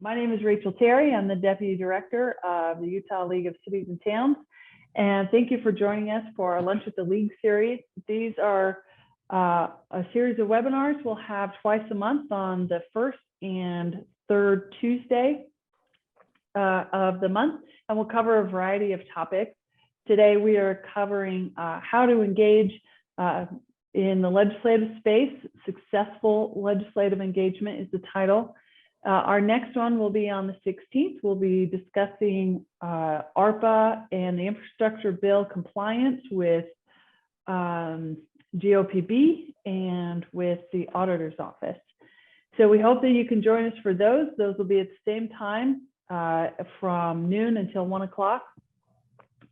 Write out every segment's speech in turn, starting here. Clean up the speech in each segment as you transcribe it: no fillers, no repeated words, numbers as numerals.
My name is Rachel Terry. I'm the Deputy Director of the Utah League of Cities and Towns. And thank you for joining us for our Lunch with the League series. These are a series of webinars we'll have twice a month on the first and third Tuesday of the month. And we'll cover a variety of topics. Today, we are covering how to engage in the legislative space. Successful legislative engagement is the title. Our next one will be on the 16th. We'll be discussing ARPA and the infrastructure bill compliance with GOPB and with the auditor's office. So we hope that you can join us for those. Those will be at the same time from noon until 1 o'clock.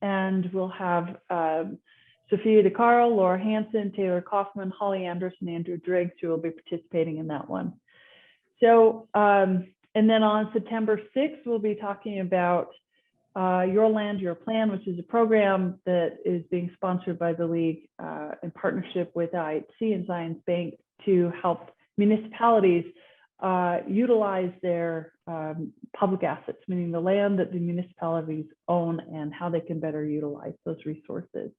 And we'll have Sophia DeCarl, Laura Hansen, Taylor Kaufman, Holly Anderson, and Andrew Driggs, who will be participating in that one. So, and then on September 6th, we'll be talking about Your Land, Your Plan, which is a program that is being sponsored by the League in partnership with IHC and Zions Bank to help municipalities utilize their public assets, meaning the land that the municipalities own and how they can better utilize those resources.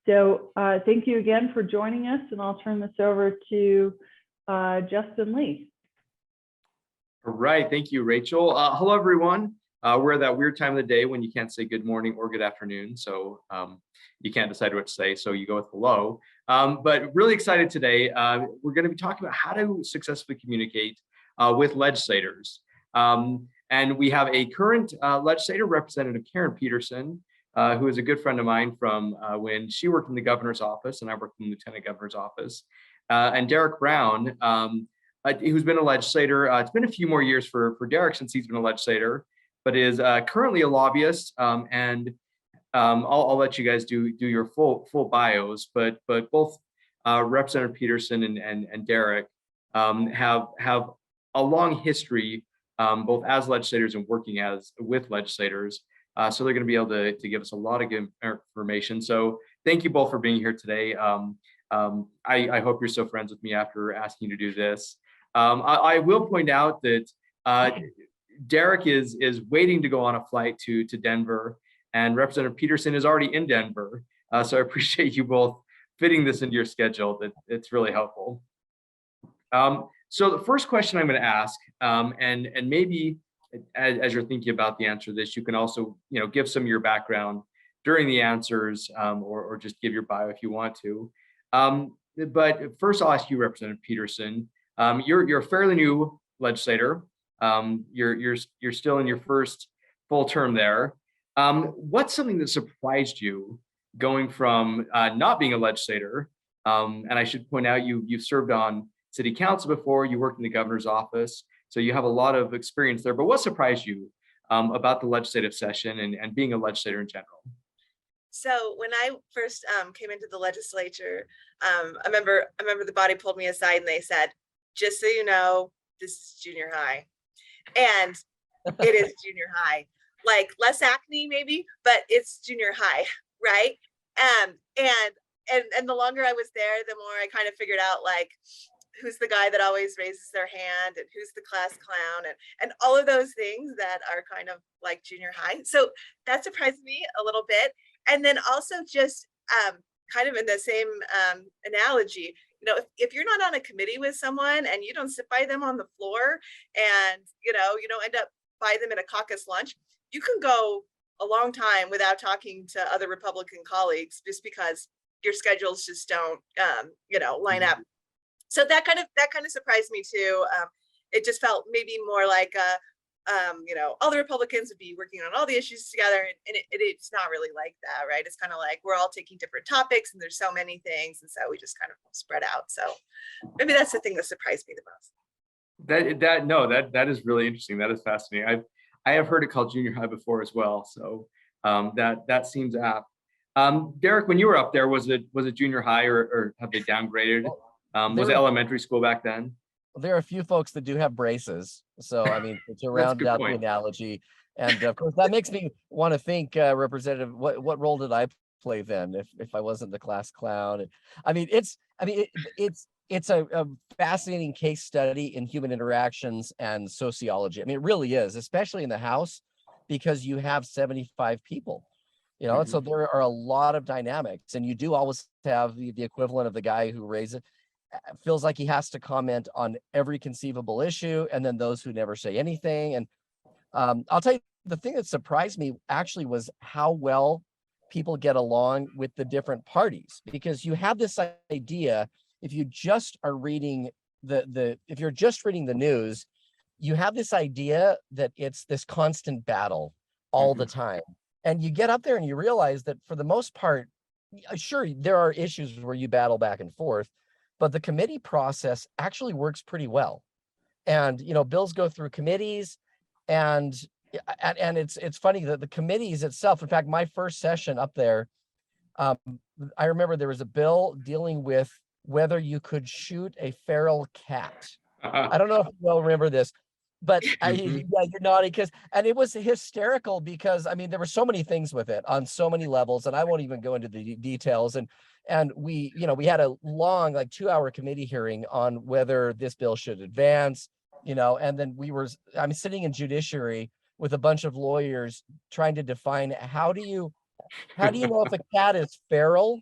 So thank you again for joining us, and I'll turn this over to Justin Lee. All right, thank you, Rachel. Hello, everyone. We're at that weird time of the day when you can't say good morning or good afternoon, so you can't decide what to say, so you go with hello. But really excited today. We're going to be talking about how to successfully communicate with legislators. And we have a current legislator, Representative Karen Peterson, who is a good friend of mine from when she worked in the governor's office and I worked in the lieutenant governor's office, and Derek Brown, who's been a legislator. It's been a few more years for Derek since he's been a legislator, but is currently a lobbyist. And I'll let you guys do your full bios. But both Representative Peterson and Derek have a long history, both as legislators and working with legislators. So they're going to be able to give us a lot of good information. So thank you both for being here today. I hope you're still friends with me after asking you to do this. I will point out that Derek is waiting to go on a flight to Denver, and Representative Peterson is already in Denver. So I appreciate you both fitting this into your schedule. It's really helpful. So the first question I'm going to ask, and maybe as you're thinking about the answer to this, you can also give some of your background during the answers, or just give your bio if you want to. But first, I'll ask you, Representative Peterson. You're a fairly new legislator. You're still in your first full term there. What's something that surprised you going from not being a legislator? And I should point out you've served on city council before. You worked in the governor's office, so you have a lot of experience there. But what surprised you about the legislative session and being a legislator in general? So when I first came into the legislature, I remember the body pulled me aside and they said, "Just so you know, this is junior high," and it is junior high, like less acne maybe, but it's junior high, right? And the longer I was there, the more I kind of figured out like who's the guy that always raises their hand and who's the class clown and all of those things that are kind of like junior high. So that surprised me a little bit. And then also just kind of in the same analogy, if you're not on a committee with someone and you don't sit by them on the floor and, you don't end up by them at a caucus lunch, you can go a long time without talking to other Republican colleagues just because your schedules just don't, line up. So that kind of surprised me too. It just felt maybe more like all the Republicans would be working on all the issues together, and it's not really like that, right? It's kind of like we're all taking different topics, and there's so many things, and so we just kind of spread out. So maybe that's the thing that surprised me the most. That is really interesting. That is fascinating. I have heard it called junior high before as well. So that seems apt. Derek, when you were up there, was it junior high or have they downgraded? Was it elementary school back then? There are a few folks that do have braces, so I mean, to round out the analogy, and of course that makes me want to think, Representative, what role did I play then if I wasn't the class clown? I mean, it's it's a fascinating case study in human interactions and sociology. I mean, it really is, especially in the House, because you have 75 people, and so there are a lot of dynamics, and you do always have the equivalent of the guy who raises, feels like he has to comment on every conceivable issue, and then those who never say anything. And I'll tell you, the thing that surprised me actually was how well people get along with the different parties, because you have this idea, if you just are reading if you're just reading the news, you have this idea that it's this constant battle all the time. And you get up there and you realize that for the most part, sure, there are issues where you battle back and forth, but the committee process actually works pretty well. And, bills go through committees, and it's funny that the committees itself, in fact, my first session up there, I remember there was a bill dealing with whether you could shoot a feral cat. I don't know if you all remember this, but yeah, you're nodding, and it was hysterical because, I mean, there were so many things with it on so many levels, and I won't even go into the details. And we had a long, like 2-hour committee hearing on whether this bill should advance, and then I'm sitting in judiciary with a bunch of lawyers trying to define how do you know if a cat is feral,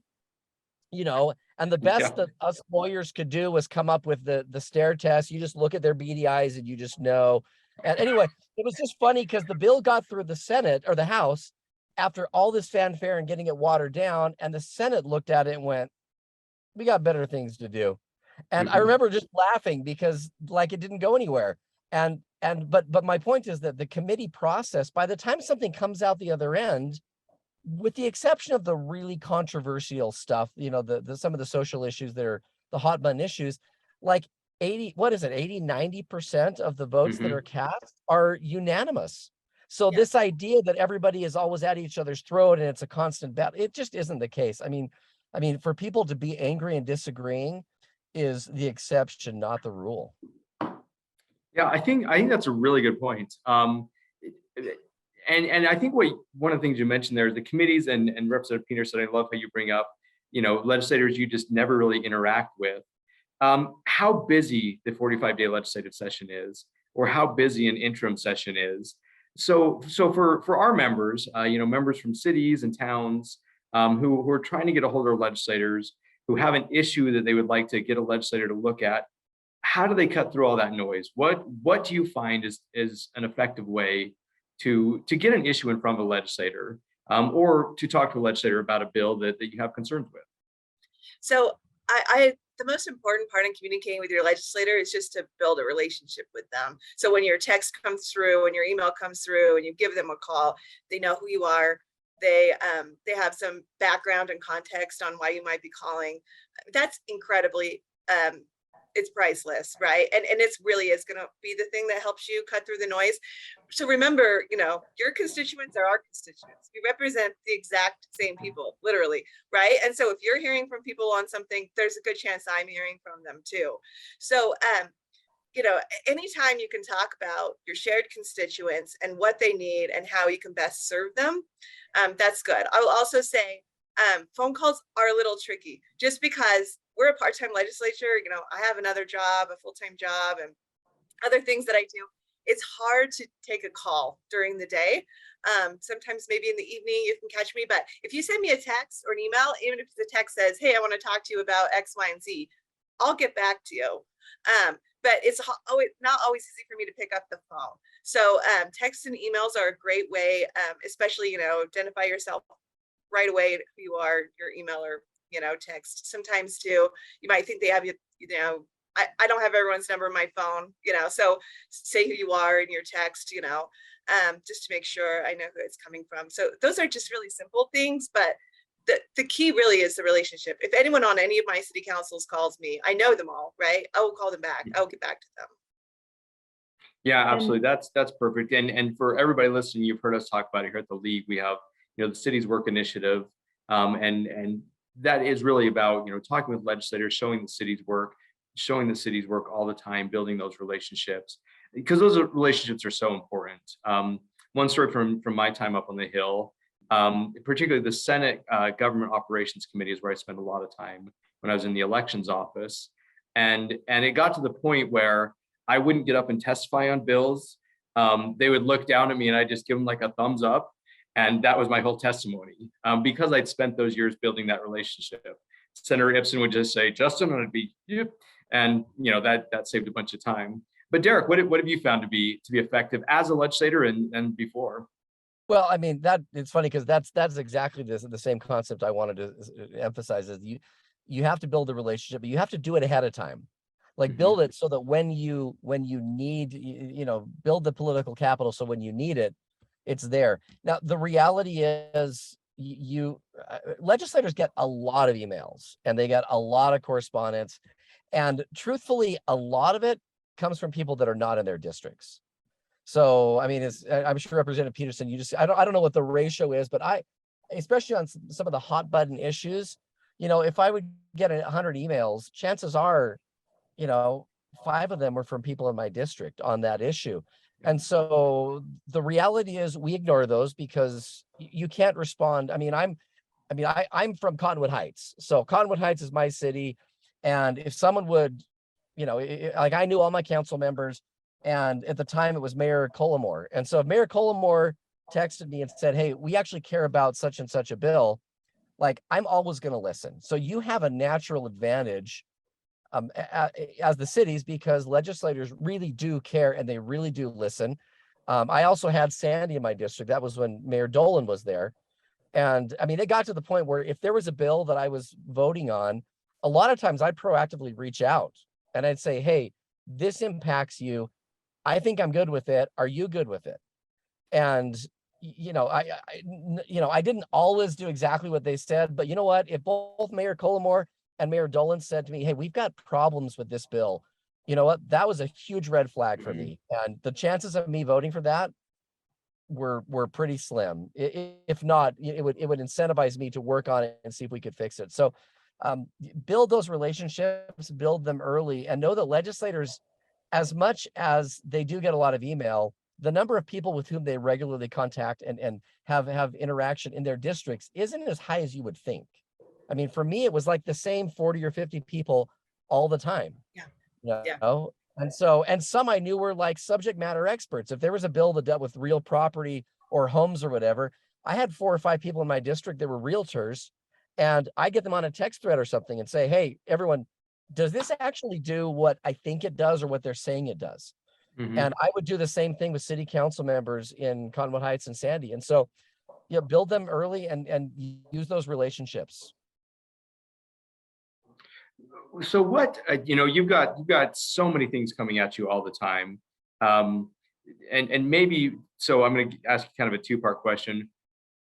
and the best that us lawyers could do was come up with the stare test. You just look at their beady eyes and you just know. And anyway, it was just funny because the bill got through the Senate or the House after all this fanfare and getting it watered down, and the Senate looked at it and went, we got better things to do. And I remember just laughing because like it didn't go anywhere. But my point is that the committee process, by the time something comes out the other end, with the exception of the really controversial stuff, some of the social issues that are the hot button issues, like 90% of the votes that are cast are unanimous. So this idea that everybody is always at each other's throat and it's a constant battle, it just isn't the case. I mean, for people to be angry and disagreeing is the exception, not the rule. Yeah, I think that's a really good point. And I think one of the things you mentioned there is the committees, and Representative Peterson, I love how you bring up, legislators you just never really interact with. How busy the 45-day legislative session is, or how busy an interim session is. So for our members, members from cities and towns who are trying to get a hold of legislators, who have an issue that they would like to get a legislator to look at, how do they cut through all that noise? What do you find is an effective way to get an issue in front of a legislator, or to talk to a legislator about a bill that you have concerns with? So the most important part in communicating with your legislator is just to build a relationship with them. So when your text comes through and your email comes through and you give them a call, they know who you are. They have some background and context on why you might be calling. That's incredibly, it's priceless, right? And it really is going to be the thing that helps you cut through the noise. So remember, your constituents are our constituents. We represent the exact same people, literally, right? And so if you're hearing from people on something, there's a good chance I'm hearing from them too. So, anytime you can talk about your shared constituents and what they need and how you can best serve them, that's good. I will also say phone calls are a little tricky just because we're a part-time legislature. I have another job, a full-time job, and other things that I do. It's hard to take a call during the day. Sometimes maybe in the evening you can catch me, but if you send me a text or an email, even if the text says, hey, I want to talk to you about X, Y, and Z, I'll get back to you. But it's not always easy for me to pick up the phone. So texts and emails are a great way, especially, identify yourself right away, who you are, your email or, text. Sometimes too, you might think they have you, I don't have everyone's number in my phone, so say who you are in your text, just to make sure I know who it's coming from. So those are just really simple things, but the key really is the relationship. If anyone on any of my city councils calls me, I know them all, right? I will call them back. I'll get back to them. Yeah, absolutely. That's perfect. And for everybody listening, you've heard us talk about it here at the League. We have, the Cities Work Initiative, and that is really about, talking with legislators, showing the city's work all the time, building those relationships, because those relationships are so important. One story from my time up on the Hill, particularly the Senate Government Operations Committee is where I spent a lot of time when I was in the elections office. And it got to the point where I wouldn't get up and testify on bills. They would look down at me and I'd just give them like a thumbs up. And that was my whole testimony, because I'd spent those years building that relationship. Senator Ipson would just say, Justin, and I'd be, yep. And that saved a bunch of time. But Derek, what have you found to be effective as a legislator and before? Well, I mean, that it's funny because that's exactly the same concept I wanted to emphasize is you have to build a relationship, but you have to do it ahead of time. Like build it so that when you need, build the political capital. So when you need it, it's there. Now, the reality is legislators get a lot of emails and they get a lot of correspondence. And truthfully, a lot of it comes from people that are not in their districts. So, I mean, I'm sure Representative Peterson, I don't know what the ratio is, but especially on some of the hot button issues, if I would get 100 emails, chances are, 5 of them were from people in my district on that issue. And so the reality is we ignore those because you can't respond. I mean, I'm from Cottonwood Heights. So Cottonwood Heights is my city. And if someone would, like I knew all my council members, and at the time it was Mayor Collimore. And so if Mayor Collimore texted me and said, hey, we actually care about such and such a bill, like I'm always going to listen. So you have a natural advantage as the cities because legislators really do care and they really do listen. I also had Sandy in my district. That was when Mayor Dolan was there. And I mean, it got to the point where if there was a bill that I was voting on, a lot of times I'd proactively reach out and I'd say, hey, this impacts you. I think I'm good with it. Are you good with it? And, I didn't always do exactly what they said, but you know what? If both Mayor Collimore and Mayor Dolan said to me, hey, we've got problems with this bill, you know what? That was a huge red flag for me. And the chances of me voting for that were pretty slim. If not, it would incentivize me to work on it and see if we could fix it. So build those relationships, build them early, and know that legislators, as much as they do get a lot of email, the number of people with whom they regularly contact and have interaction in their districts isn't as high as you would think. I mean, for me, it was like the same 40 or 50 people all the time. Yeah. And some I knew were like subject matter experts. If there was a bill that dealt with real property or homes or whatever, I had 4 or 5 people in my district that were realtors, and I get them on a text thread or something and say, hey, everyone, does this actually do what I think it does or what they're saying it does? And I would do the same thing with city council members in Cottonwood Heights and Sandy. And so, build them early and use those relationships. So what, you've got so many things coming at you all the time. And maybe, so I'm going to ask you kind of a 2-part question.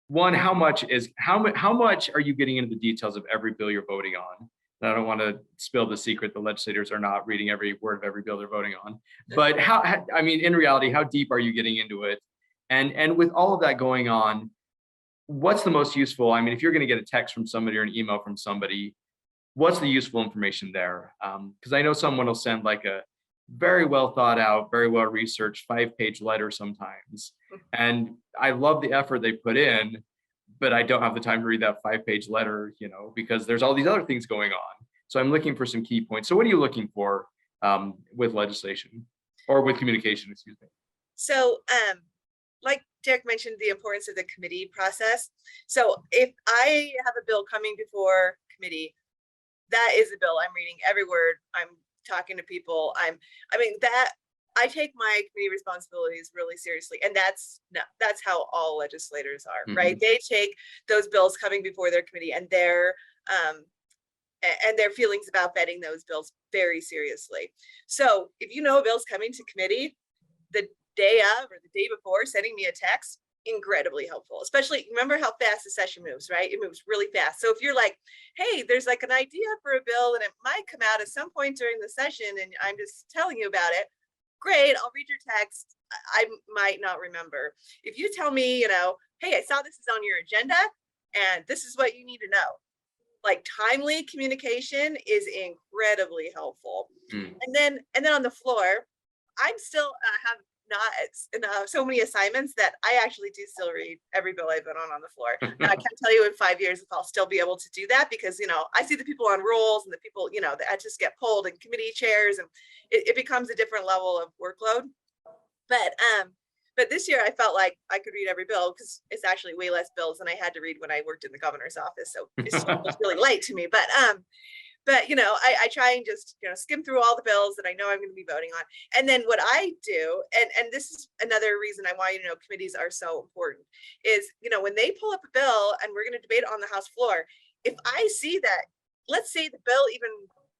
One, how much are you getting into the details of every bill you're voting on? And I don't want to spill the secret. The legislators are not reading every word of every bill they're voting on. But in reality, how deep are you getting into it? And with all of that going on, what's the most useful? I mean, if you're going to get a text from somebody or an email from somebody, what's the useful information there? Because I know someone will send like a very well thought out, very well researched 5-page letter sometimes. And I love the effort they put in, but I don't have the time to read that 5-page letter, because there's all these other things going on. So I'm looking for some key points. So what are you looking for with legislation or with communication, excuse me? So like Derek mentioned, the importance of the committee process. So if I have a bill coming before committee, that is a bill I'm reading every word. I'm talking to people. I take my committee responsibilities really seriously, and that's how all legislators are, right? They take those bills coming before their committee and their feelings about vetting those bills very seriously. So if a bill's coming to committee, the day of or the day before, sending me a text, incredibly helpful. Especially, remember how fast the session moves, right? It moves really fast. So if you're like, hey, there's like an idea for a bill and it might come out at some point during the session and I'm just telling you about it, great, I'll read your text. I might not remember. If you tell me, hey, I saw this is on your agenda and this is what you need to know. Like timely communication is incredibly helpful. And then on the floor, I'm still have so many assignments that I actually do still read every bill I've been on the floor. Now, I can't tell you in 5 years if I'll still be able to do that, because, I see the people on rolls and the people, that just get pulled in committee chairs, and it becomes a different level of workload. But this year I felt like I could read every bill, because it's actually way less bills than I had to read when I worked in the governor's office. So it's really late to me, but I try and just, skim through all the bills that I know I'm going to be voting on. And then what I do, and this is another reason I want you to know committees are so important, is, when they pull up a bill and we're going to debate it on the House floor, if I see that, let's say the bill even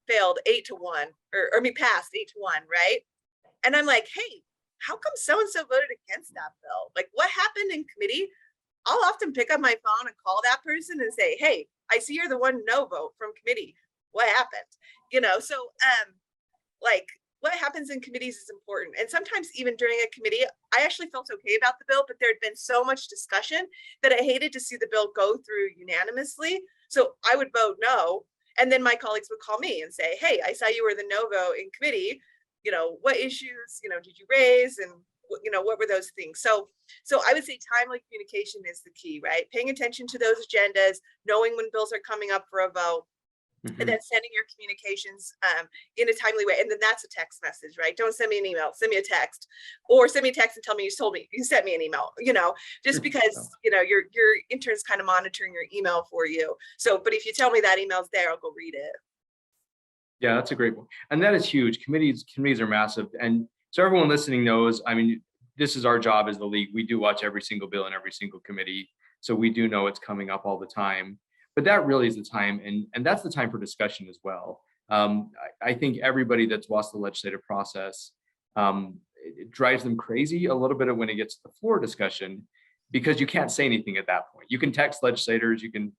failed 8-1, or passed 8-1, right? And I'm like, hey, how come so-and-so voted against that bill? Like, what happened in committee? I'll often pick up my phone and call that person and say, hey, I see you're the one no vote from committee. What happened? So like, what happens in committees is important. And sometimes even during a committee, I actually felt okay about the bill, but there had been so much discussion that I hated to see the bill go through unanimously. So I would vote no. And then my colleagues would call me and say, hey, I saw you were the no vote in committee. What issues, did you raise? And, what were those things? So I would say timely communication is the key, right? Paying attention to those agendas, knowing when bills are coming up for a vote, and then sending your communications in a timely way. And then that's a text message, right? Don't send me an email, send me a text, or send me a text and tell me you sent me an email, just because, your intern's kind of monitoring your email for you. So, but if you tell me that email's there, I'll go read it. Yeah, that's a great one. And that is huge. Committees are massive. And so everyone listening knows, I mean, this is our job as the league. We do watch every single bill in every single committee. So we do know it's coming up all the time. But that really is the time, and that's the time for discussion as well. I think everybody that's watched the legislative process, it drives them crazy a little bit when it gets to the floor discussion, because you can't say anything at that point. You can text legislators, you can,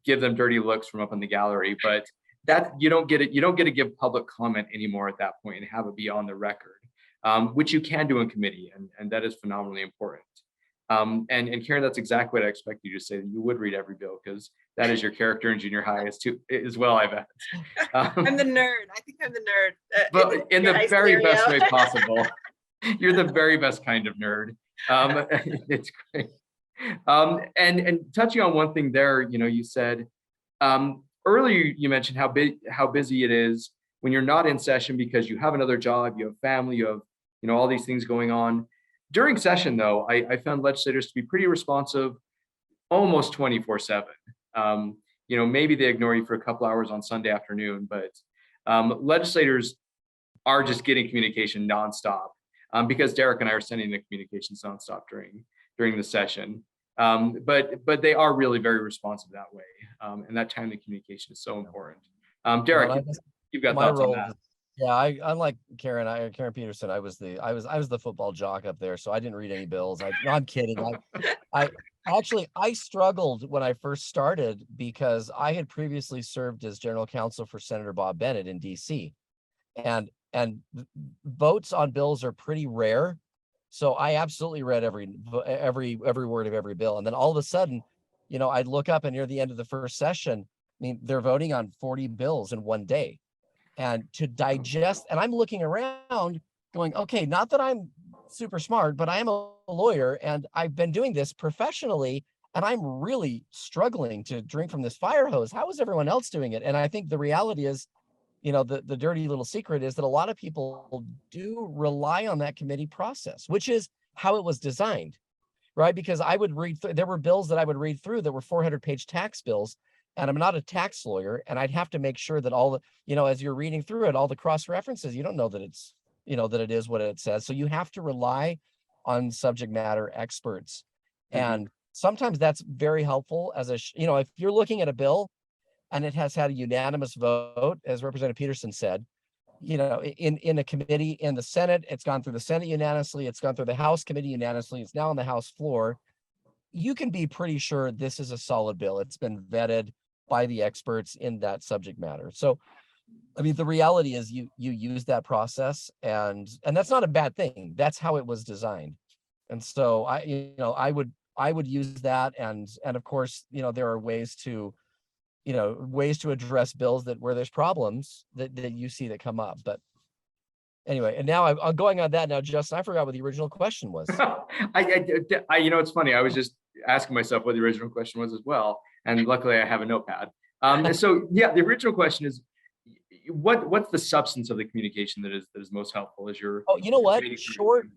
give them dirty looks from up in the gallery, but that you don't get to give public comment anymore at that point and have it be on the record, which you can do in committee, and that is phenomenally important. And Karen, that's exactly what I expect you to say, that you would read every bill, because that is your character in junior high as well, I bet. I'm the nerd. I think I'm the nerd. But in the very best way possible. You're the very best kind of nerd. It's great. And touching on one thing there, you said earlier, you mentioned how busy it is when you're not in session, because you have another job, you have family, you have, all these things going on. During session, though, I found legislators to be pretty responsive, almost 24/7. Maybe they ignore you for a couple hours on Sunday afternoon, but legislators are just getting communication nonstop, because Derek and I are sending the communications nonstop during the session. But they are really very responsive that way, and that timely communication is so important. Derek, you've got thoughts on that. Yeah, unlike Karen Peterson, I was the football jock up there, so I didn't read any bills. No, I'm kidding. I struggled when I first started, because I had previously served as general counsel for Senator Bob Bennett in DC, and votes on bills are pretty rare. So I absolutely read every word of every bill, and then all of a sudden, I'd look up, and near the end of the first session, I mean, they're voting on 40 bills in one day. And to digest, and I'm looking around going, okay, not that I'm super smart, but I am a lawyer, and I've been doing this professionally, and I'm really struggling to drink from this fire hose. How is everyone else doing it? And I think the reality is, the dirty little secret is that a lot of people do rely on that committee process, which is how it was designed, right? Because I would read, there were bills that I would read through that were 400-page tax bills, and I'm not a tax lawyer, and I'd have to make sure that all the, as you're reading through it, all the cross references, you don't know that it's, that it is what it says. So you have to rely on subject matter experts. And sometimes that's very helpful as if you're looking at a bill and it has had a unanimous vote, as Representative Peterson said, in a committee in the Senate, it's gone through the Senate unanimously, it's gone through the House committee unanimously, it's now on the House floor. You can be pretty sure this is a solid bill. It's been vetted by the experts in that subject matter. So, I mean, the reality is you use that process, and that's not a bad thing. That's how it was designed. And so I would use that. And of course, there are ways to address bills where there's problems that you see that come up. But Anyway, and now I'm going on that now, Justin. I forgot what the original question was. You know, it's funny. I was just asking myself what the original question was as well, and luckily I have a notepad. So yeah, the original question is, what's the substance of the communication that is most helpful? Is your Oh, you know what? creating-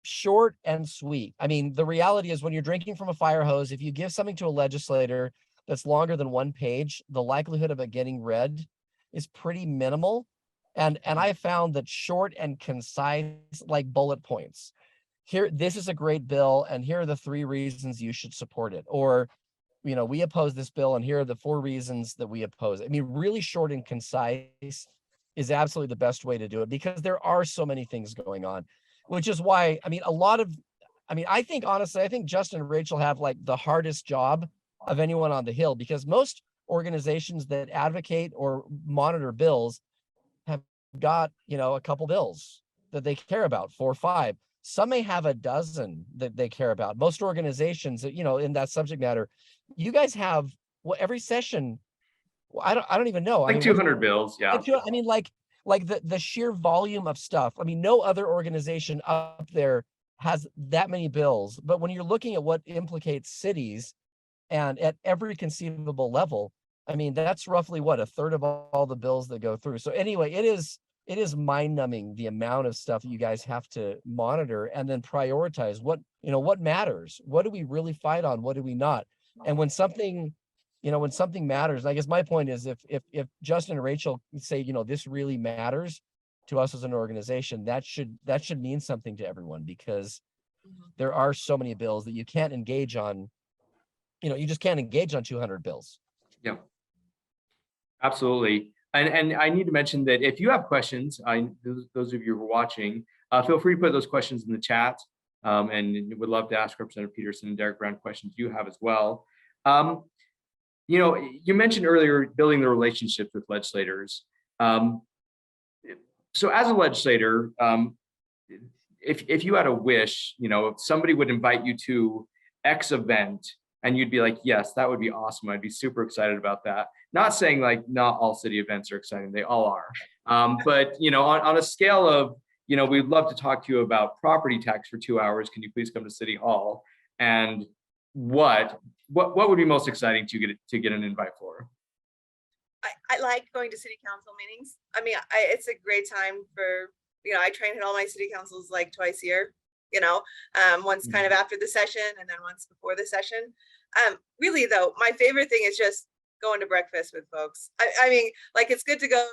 Short and sweet. I mean, the reality is when you're drinking from a fire hose, if you give something to a legislator that's longer than 1 page, the likelihood of it getting read is pretty minimal. And I found that short and concise, like bullet points. Here, this is a great bill, and here are the 3 reasons you should support it. Or, you know, we oppose this bill, and here are the 4 reasons that we oppose it. I mean, really short and concise is absolutely the best way to do it, because there are so many things going on, which is why, I mean, I think, honestly, I think Justin and Rachel have like the hardest job of anyone on the Hill, because most organizations that advocate or monitor bills have got, you know, a couple bills that they care about, 4 or 5. Some may have a dozen that they care about. Most organizations that, you know, in that subject matter, you guys have, well, every session, I don't even know. like 200 bills. Yeah. I mean, like the sheer volume of stuff. I mean, no other organization up there has that many bills. But when you're looking at what implicates cities and at every conceivable level, I mean, that's roughly what, 1/3 of all the bills that go through. So anyway, it is mind-numbing the amount of stuff that you guys have to monitor and then prioritize what matters. What do we really fight on? What do we not? And when something matters, I guess my point is if Justin and Rachel say, you know, this really matters to us as an organization, that should mean something to everyone, because there are so many bills that you can't engage on. You know, you just can't engage on 200 bills. Yeah, absolutely. And I need to mention that if you have questions, those of you who are watching, feel free to put those questions in the chat, and would love to ask Representative Peterson and Derek Brown questions you have as well. You know, you mentioned earlier building the relationships with legislators. So as a legislator, if you had a wish, you know, if somebody would invite you to X event and you'd be like, yes, that would be awesome, I'd be super excited about that. Not saying like not all city events are exciting, they all are. But, you know, on a scale of, you know, we'd love to talk to you about property tax for 2 hours. Can you please come to City Hall? And what would be most exciting to get an invite for? I like going to city council meetings. I mean, it's a great time for, you know, I try and hit all my city councils like twice a year, you know, once kind of after the session and then once before the session. Really though, my favorite thing is just going to breakfast with folks. I mean, like, it's good to go.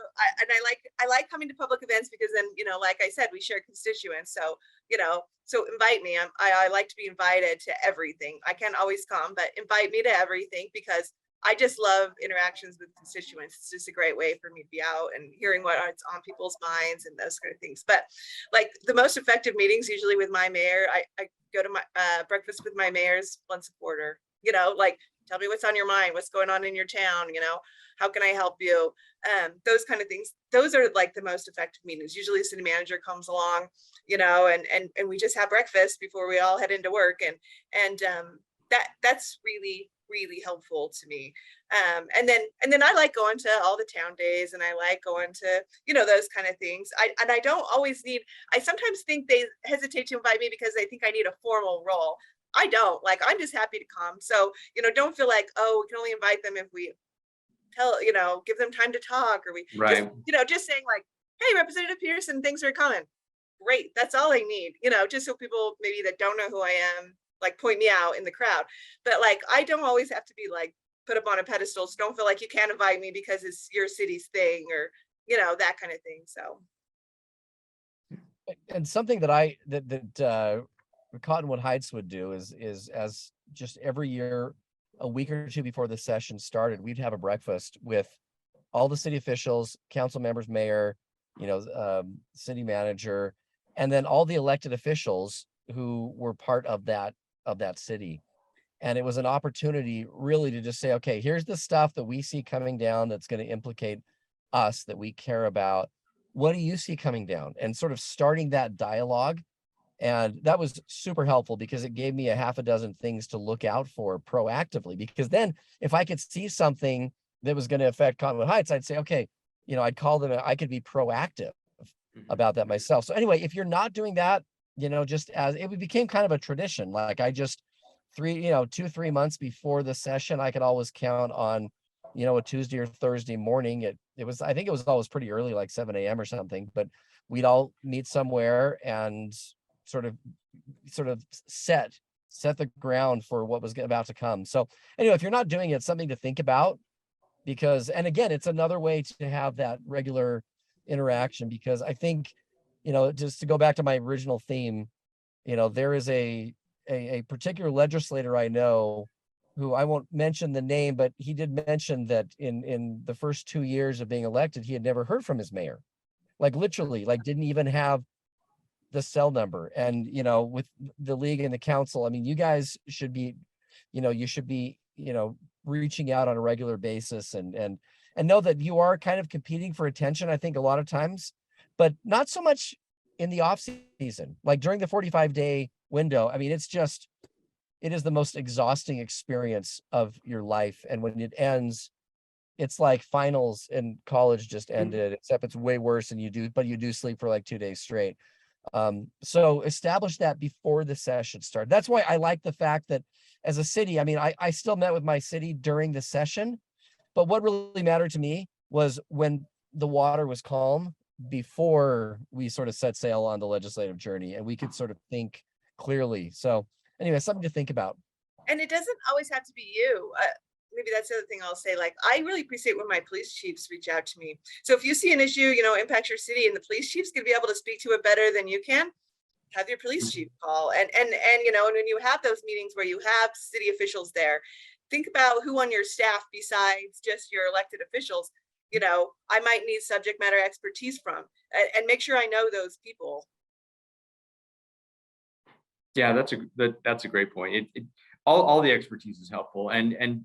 I like coming to public events because then, you know, like I said, we share constituents. So, you know, so invite me. I like to be invited to everything. I can't always come, but invite me to everything, because I just love interactions with constituents. It's just a great way for me to be out and hearing what's on people's minds and those kind of things. But like the most effective meetings, usually with my mayor, I go to my breakfast with my mayors once a quarter, you know, like, tell me what's on your mind, what's going on in your town, you know, how can I help you? Those kind of things. Those are like the most effective meetings. Usually the city manager comes along, you know, and we just have breakfast before we all head into work. And that's really, really helpful to me. And then I like going to all the town days, and I like going to, you know, those kind of things. I don't always need, I sometimes think they hesitate to invite me because they think I need a formal role. I don't. Like, I'm just happy to come. So, you know, don't feel like, oh, we can only invite them if we tell, you know, give them time to talk, or we just, you know, just saying like, hey, Representative Peterson, thanks for coming. Great. That's all I need, you know, just so people maybe that don't know who I am, like, point me out in the crowd. But like, I don't always have to be like put up on a pedestal. So don't feel like you can't invite me because it's your city's thing, or, you know, that kind of thing. So. And something that Cottonwood Heights would do is as just every year, a week or two before the session started, we'd have a breakfast with all the city officials, council members, mayor, you know, city manager, and then all the elected officials who were part of that city. And it was an opportunity really to just say, okay, here's the stuff that we see coming down that's going to implicate us, that we care about. What do you see coming down? And sort of starting that dialogue. And that was super helpful because it gave me a half a dozen things to look out for proactively. Because then if I could see something that was going to affect Cottonwood Heights, I'd say, okay, you know, I'd call them, I could be proactive about that myself. So anyway, if you're not doing that, just as it became kind of a tradition, like I just 2-3 months before the session, I could always count on, a Tuesday or Thursday morning. I think it was always pretty early, like 7 a.m. or something, but we'd all meet somewhere and sort of set the ground for what was about to come. So anyway, if you're not doing it, something to think about, because, and again, it's another way to have that regular interaction, because I think, just to go back to my original theme, there is a particular legislator I know, who I won't mention the name, but he did mention that in the first 2 years of being elected, he had never heard from his mayor, like literally, like didn't even have the cell number. And, with the league and the council, I mean, you guys should be, reaching out on a regular basis and know that you are kind of competing for attention, I think, a lot of times, but not so much in the off season, like during the 45-day window. I mean, it is the most exhausting experience of your life. And when it ends, it's like finals in college just ended, except it's way worse, and you do sleep for like 2 days straight. So establish that before the session starts. That's why I like the fact that as a city, I mean, I still met with my city during the session, but what really mattered to me was when the water was calm, before we sort of set sail on the legislative journey, and we could sort of think clearly. So anyway, something to think about. And it doesn't always have to be you. Maybe that's the other thing I'll say. Like, I really appreciate when my police chiefs reach out to me. So if you see an issue, impacts your city, and the police chief's gonna be able to speak to it better than you can, have your police chief call. And when you have those meetings where you have city officials there, think about who on your staff, besides just your elected officials, I might need subject matter expertise from, and make sure I know those people. Yeah, that's a great point. All the expertise is helpful, and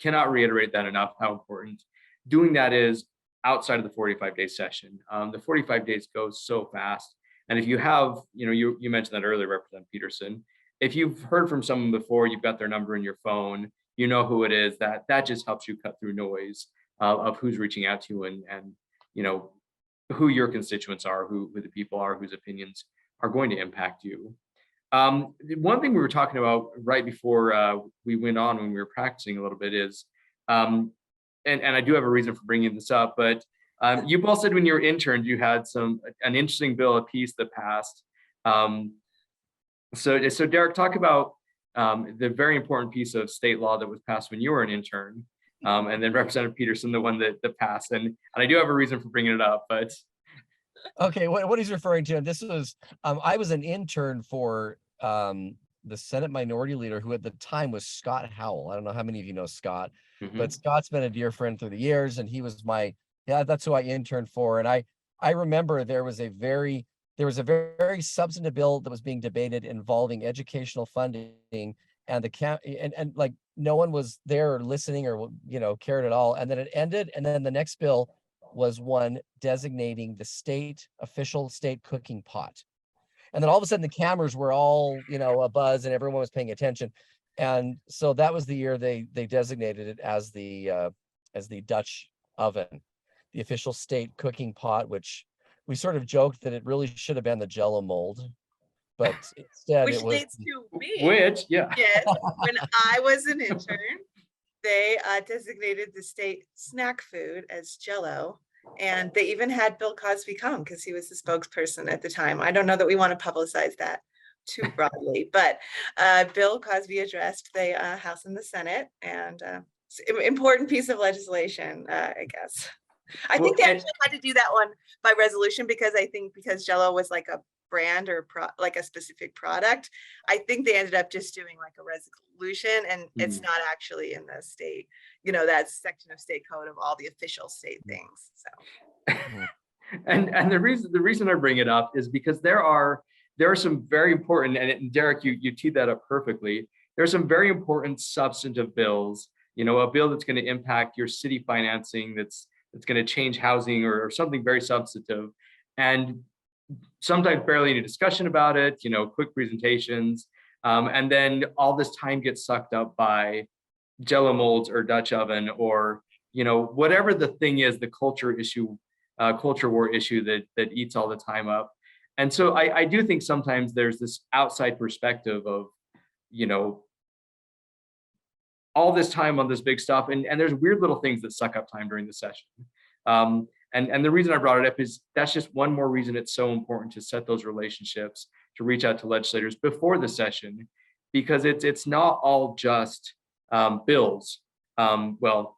cannot reiterate that enough, how important doing that is outside of the 45-day session. The 45 days goes so fast. And if you have, you mentioned that earlier, Representative Peterson, if you've heard from someone before, you've got their number in your phone, you know who it is, that just helps you cut through noise of who's reaching out to you, and who your constituents are, who the people are whose opinions are going to impact you. One thing we were talking about right before we went on, when we were practicing a little bit, is, and I do have a reason for bringing this up, but you both said when you were interns, you had an interesting bill, a piece that passed. So Derek, talk about the very important piece of state law that was passed when you were an intern, and then Representative Peterson, the one that passed. And I do have a reason for bringing it up, but. Okay, what he's referring to, and this was, I was an intern for the Senate Minority Leader, who at the time was Scott Howell. I don't know how many of you know Scott, but Scott's been a dear friend through the years, and he was that's who I interned for. And I remember there was a very substantive bill that was being debated involving educational funding, and and like no one was there listening or cared at all. And then it ended, and then the next bill was one designating the official state cooking pot. And then all of a sudden the cameras were all, abuzz, and everyone was paying attention. And so that was the year they designated it as the Dutch oven, the official state cooking pot, which we sort of joked that it really should have been the Jell-O mold, but instead Which it was. dates to me. Yeah. Yes, when I was an intern, they designated the state snack food as Jell-O. And they even had Bill Cosby come, because he was the spokesperson at the time. I don't know that we want to publicize that too broadly, but Bill Cosby addressed the House and the Senate, and important piece of legislation, I guess. I think they actually had to do that one by resolution, because Jell-O was like a brand or like a specific product. I think they ended up just doing like a resolution, and it's not actually in the state, that section of state code of all the official state things. So, and the reason I bring it up is because there are some very important, and Derek, you teed that up perfectly. There are some very important substantive bills. A bill that's going to impact your city financing, that's going to change housing, or something very substantive, and sometimes barely any discussion about it, quick presentations. And then all this time gets sucked up by Jell-O molds or Dutch oven, or, whatever the thing is, the culture issue culture war issue that eats all the time up. And so I do think sometimes there's this outside perspective of, you know, all this time on this big stuff, and there's weird little things that suck up time during the session. And the reason I brought it up is that's just one more reason it's so important to set those relationships, to reach out to legislators before the session, because it's not all just bills. Well,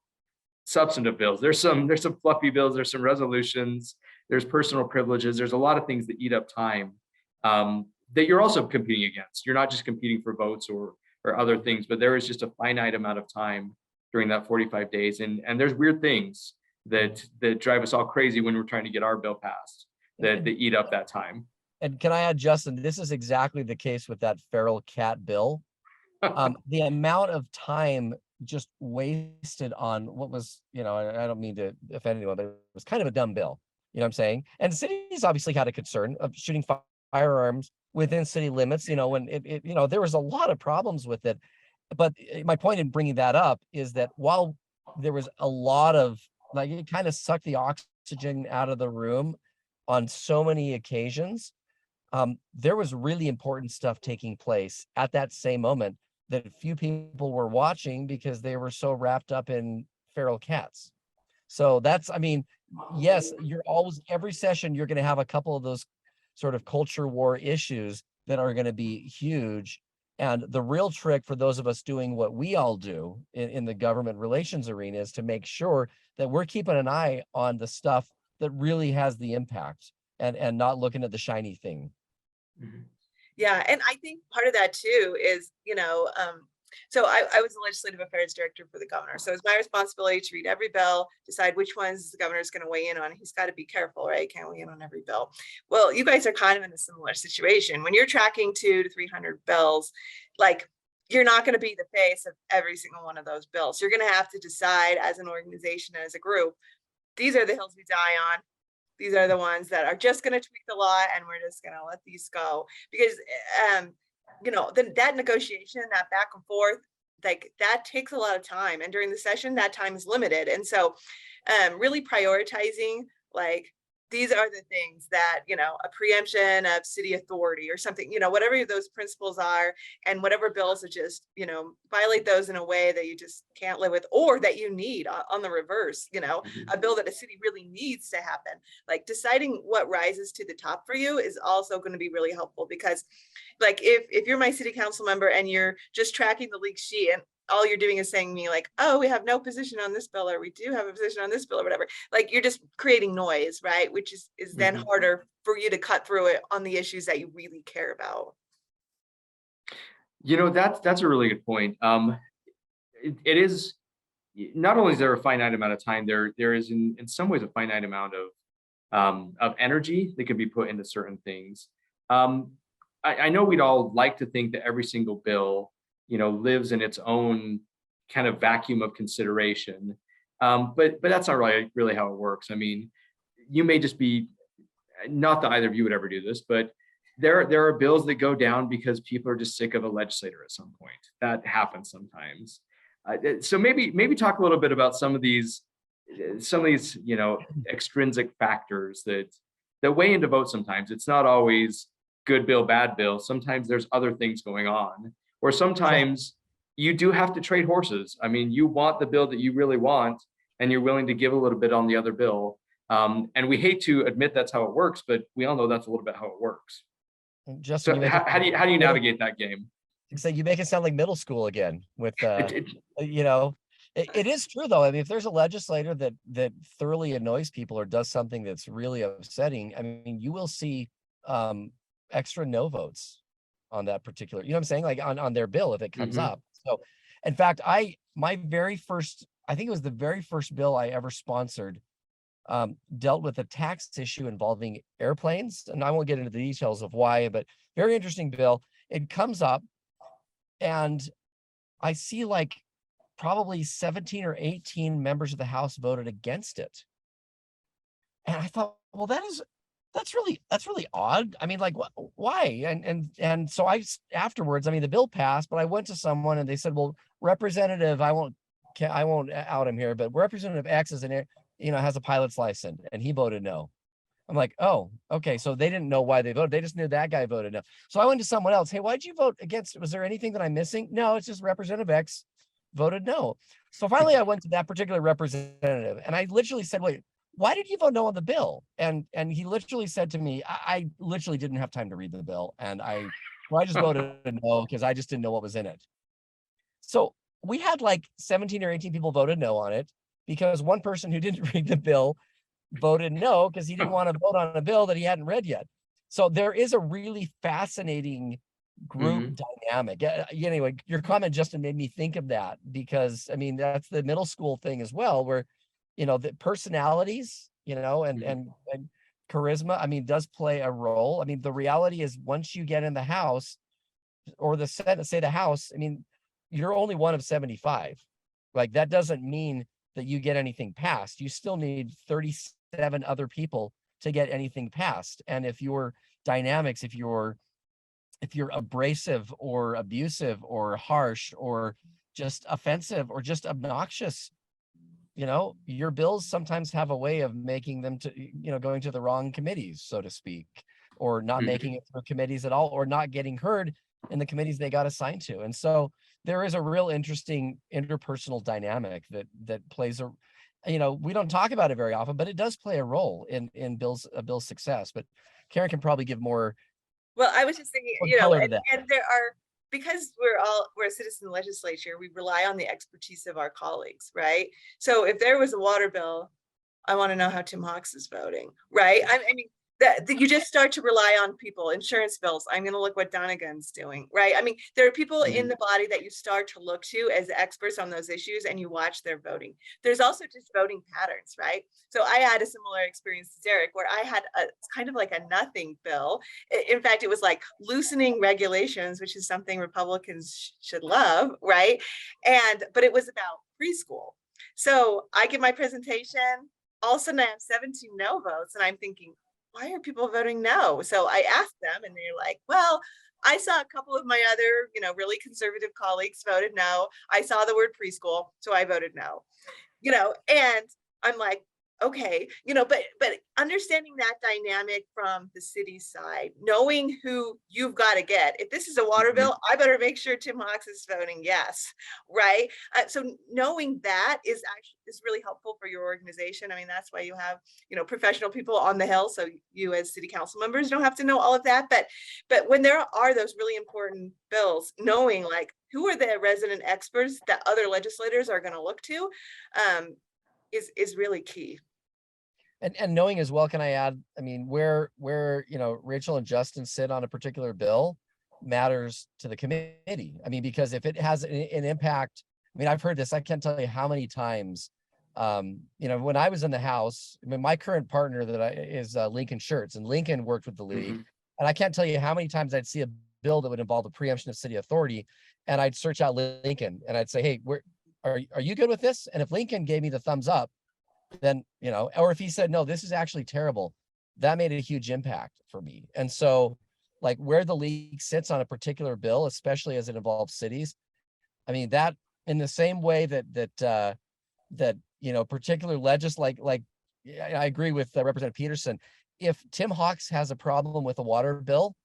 substantive bills. There's some fluffy bills. There's some resolutions. There's personal privileges. There's a lot of things that eat up time that you're also competing against. You're not just competing for votes or other things, but there is just a finite amount of time during that 45 days. And there's weird things that drive us all crazy when we're trying to get our bill passed that eat up that time. And can I add, Justin, this is exactly the case with that feral cat bill. The amount of time just wasted on what was, you know, I don't mean to offend anyone, but it was kind of a dumb bill. You know what I'm saying? And cities obviously had a concern of shooting firearms within city limits, you know, when it you know, there was a lot of problems with it. But my point in bringing that up is that while there was a lot of, like, it kind of sucked the oxygen out of the room on so many occasions, there was really important stuff taking place at that same moment that few people were watching because they were so wrapped up in feral cats. So that's, I mean, yes, you're always, every session, you're going to have a couple of those sort of culture war issues that are going to be huge. And the real trick for those of us doing what we all do in the government relations arena is to make sure that we're keeping an eye on the stuff that really has the impact and not looking at the shiny thing. Mm-hmm. Yeah, and I think part of that too is, you know, so I was the legislative affairs director for the governor. So it's my responsibility to read every bill, decide which ones the governor's going to weigh in on. He's got to be careful, right? Can't weigh in on every bill. Well, you guys are kind of in a similar situation. When you're tracking 200 to 300 bills, like, you're not going to be the face of every single one of those bills. You're going to have to decide as an organization, as a group, these are the hills we die on. These are the ones that are just going to tweak the law, and we're just going to let these go. Because you know, that negotiation, that back and forth, like, that takes a lot of time. And during the session, that time is limited. And so really prioritizing, like, these are the things that, you know, a preemption of city authority or something, you know, whatever those principles are, and whatever bills that just, you know, violate those in a way that you just can't live with, or that you need on the reverse, you know, a bill that a city really needs to happen. Like, deciding what rises to the top for you is also going to be really helpful, because, like, if you're my city council member and you're just tracking the leak sheet and all you're doing is saying to me, like, oh, we have no position on this bill, or we do have a position on this bill, or whatever, like, you're just creating noise, right? Which is then harder for you to cut through it on the issues that you really care about. You know, that's a really good point. It is, not only is there a finite amount of time, there is in some ways a finite amount of energy that can be put into certain things. I know we'd all like to think that every single bill, you know, lives in its own kind of vacuum of consideration. But that's not really how it works. I mean, you may just be, not that either of you would ever do this, but there are bills that go down because people are just sick of a legislator at some point. That happens sometimes. So maybe talk a little bit about some of these, you know, extrinsic factors that weigh into vote sometimes. It's not always good bill, bad bill. Sometimes there's other things going on. Or sometimes you do have to trade horses. I mean, you want the bill that you really want, and you're willing to give a little bit on the other bill. And we hate to admit that's how it works, but we all know that's a little bit how it works. Justin, so how do you navigate that game? So you make it sound like middle school again with, you know, it is true though. I mean, if there's a legislator that thoroughly annoys people or does something that's really upsetting, I mean, you will see extra no votes on that particular, you know what I'm saying? Like on their bill, if it comes up. So in fact, I think it was the very first bill I ever sponsored, dealt with a tax issue involving airplanes. And I won't get into the details of why, but very interesting bill. It comes up and I see like probably 17 or 18 members of the House voted against it. And I thought, well, that's really odd. I mean, like, why? And so afterwards, I mean, the bill passed, but I went to someone and they said, well, Representative, I won't out him here, but Representative X is has a pilot's license, and he voted no. I'm like, oh, okay. So they didn't know why they voted. They just knew that guy voted no. So I went to someone else. Hey, why'd you vote against? Was there anything that I'm missing? No, it's just Representative X voted no. So finally I went to that particular representative and I literally said, wait, why did you vote no on the bill? And he literally said to me, I literally didn't have time to read the bill. And I just voted no because I just didn't know what was in it. So we had like 17 or 18 people voted no on it because one person who didn't read the bill voted no because he didn't want to vote on a bill that he hadn't read yet. So there is a really fascinating group dynamic. Anyway, your comment, Justin, made me think of that because I mean, that's the middle school thing as well, where, the personalities, and charisma, I mean, does play a role. I mean, the reality is once you get in the House or the Senate, say the House, I mean, you're only one of 75. Like that doesn't mean that you get anything passed. You still need 37 other people to get anything passed. And if your dynamics, if you're abrasive or abusive or harsh or just offensive or just obnoxious, your bills sometimes have a way of making them to, going to the wrong committees, so to speak, or not making it through committees at all, or not getting heard in the committees they got assigned to. And so there is a real interesting interpersonal dynamic that plays we don't talk about it very often, but it does play a role in a bill's success. But Karen can probably give more. Well, I was just thinking, and there are, because we're a citizen legislature, we rely on the expertise of our colleagues, right? So if there was a water bill, I want to know how Tim Hawks is voting, right? I mean, that you just start to rely on people. Insurance bills, I'm going to look what Donegan's doing, right? I mean, there are people in the body that you start to look to as experts on those issues, and you watch their voting. There's also just voting patterns, right? So I had a similar experience to Derek, where I had kind of like a nothing bill. In fact, it was like loosening regulations, which is something Republicans should love, right? But it was about preschool. So I give my presentation, all of a sudden I have 17 no votes, and I'm thinking, why are people voting no? So I asked them, and they're like, well, I saw a couple of my other, really conservative colleagues voted no. I saw the word preschool, so I voted no. And I'm like, okay, but understanding that dynamic from the city side, knowing who you've got to get. If this is a water bill, I better make sure Tim Hawks is voting yes, right? So knowing that is really helpful for your organization. I mean, that's why you have, professional people on the Hill. So you as city council members don't have to know all of that. But when there are those really important bills, knowing like who are the resident experts that other legislators are going to look to is really key. And knowing as well, can I add, I mean, where Rachel and Justin sit on a particular bill matters to the committee. I mean, because if it has an impact, I mean, I've heard this, I can't tell you how many times, when I was in the House, I mean, my current partner is Lincoln Schertz, and Lincoln worked with the league. And I can't tell you how many times I'd see a bill that would involve the preemption of city authority, and I'd search out Lincoln and I'd say, hey, are you good with this? And if Lincoln gave me the thumbs up, then, or if he said, no, this is actually terrible, that made a huge impact for me. And so like where the league sits on a particular bill, especially as it involves cities, I mean, that in the same way that particular like I agree with Representative Peterson. If Tim Hawks has a problem with a water bill,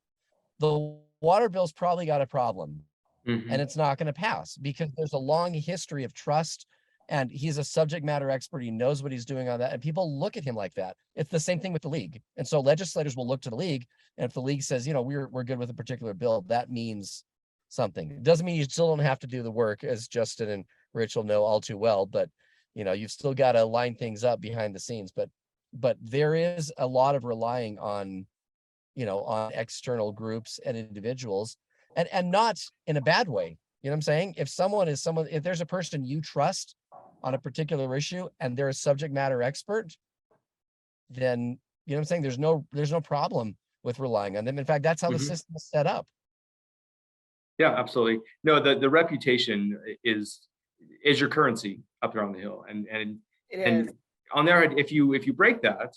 the water bill's probably got a problem, and it's not going to pass because there's a long history of trust. And he's a subject matter expert. He knows what he's doing on that. And people look at him like that. It's the same thing with the league. And so legislators will look to the league. And if the league says, we're good with a particular bill, that means something. It doesn't mean you still don't have to do the work, as Justin and Rachel know all too well. But, you've still got to line things up behind the scenes. But there is a lot of relying on, on external groups and individuals, and not in a bad way. You know what I'm saying? If there's a person you trust on a particular issue and they're a subject matter expert, then you know what I'm saying, there's no problem with relying on them. In fact, that's how the system is set up. Yeah, absolutely. No, the reputation is your currency up there on the Hill. And on there, if you break that,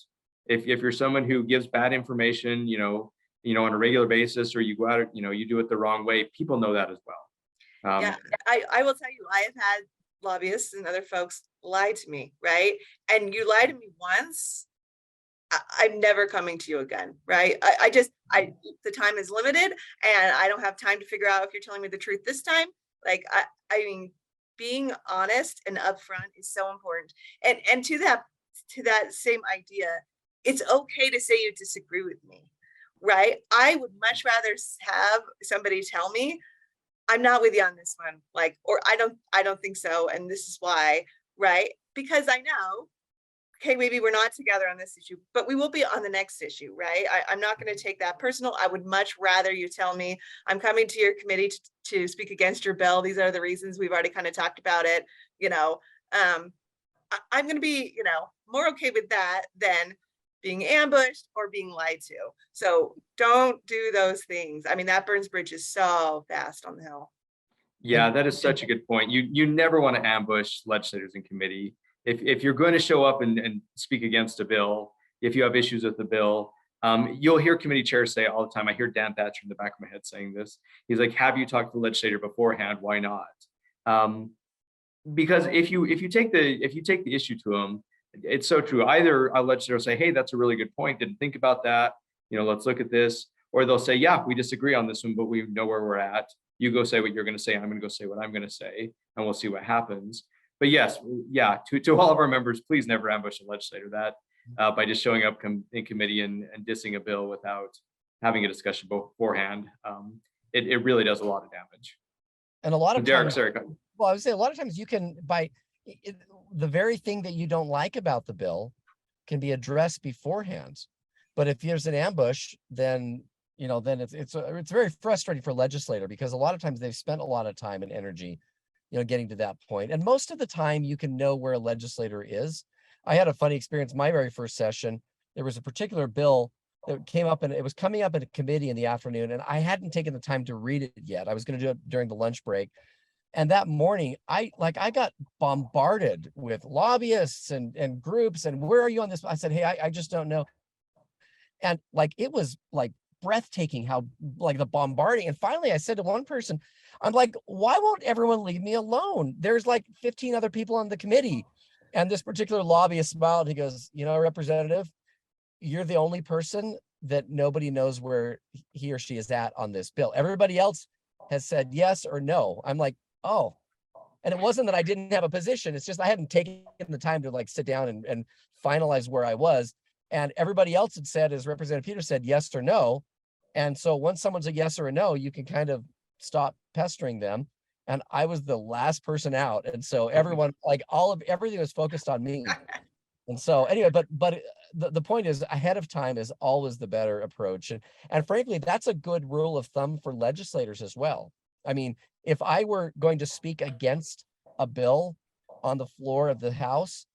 if you're someone who gives bad information, on a regular basis, or you go out, you do it the wrong way, people know that as well. Yeah, I will tell you, I have had lobbyists and other folks lie to me, right? And you lie to me once, I'm never coming to you again, right? The time is limited and I don't have time to figure out if you're telling me the truth this time. Like, I mean, being honest and upfront is so important. And to that same idea, it's okay to say you disagree with me, right? I would much rather have somebody tell me, I'm not with you on this one, like, or I don't think so, and this is why, right? Because I know, okay, maybe we're not together on this issue, but we will be on the next issue, right? I'm not going to take that personal. I would much rather you tell me, I'm coming to your committee to speak against your bill. These are the reasons. We've already kind of talked about it. I'm going to be, more okay with that than being ambushed or being lied to. So don't do those things. I mean, that burns bridges so fast on the Hill. Yeah, that is such a good point. You never want to ambush legislators in committee. If you're going to show up and speak against a bill, if you have issues with the bill, you'll hear committee chairs say all the time. I hear Dan Thatcher in the back of my head saying this. He's like, have you talked to the legislator beforehand? Why not? Because if you take the issue to him, it's so true. Either a legislator will say, hey, that's a really good point. Didn't think about that. Let's look at this. Or they'll say, yeah, we disagree on this one, but we know where we're at. You go say what you're going to say. I'm going to go say what I'm going to say, and we'll see what happens. But yes, yeah, to all of our members, please never ambush a legislator by just showing up in committee and dissing a bill without having a discussion beforehand. It really does a lot of damage. And a lot of Derek, times, sorry. well, I would say a lot of times you can, the very thing that you don't like about the bill can be addressed beforehand. But if there's an ambush, then it's very frustrating for a legislator, because a lot of times they've spent a lot of time and energy, getting to that point. And most of the time you can know where a legislator is. I had a funny experience. My very first session, there was a particular bill that came up, and it was coming up in a committee in the afternoon, and I hadn't taken the time to read it yet. I was going to do it during the lunch break. And that morning, I got bombarded with lobbyists and groups. And where are you on this? I said, hey, I just don't know. And it was breathtaking how the bombarding. And finally I said to one person, I'm like, why won't everyone leave me alone? There's 15 other people on the committee. And this particular lobbyist smiled. He goes, Representative, you're the only person that nobody knows where he or she is at on this bill. Everybody else has said yes or no. I'm like, oh. And it wasn't that I didn't have a position. It's just I hadn't taken the time to sit down and finalize where I was. And everybody else had said, as Representative Peterson said, yes or no. And so once someone's a yes or a no, you can kind of stop pestering them. And I was the last person out. And so everyone, everything was focused on me. And so anyway, but the point is, ahead of time is always the better approach. And frankly, that's a good rule of thumb for legislators as well. I mean, if I were going to speak against a bill on the floor of the House,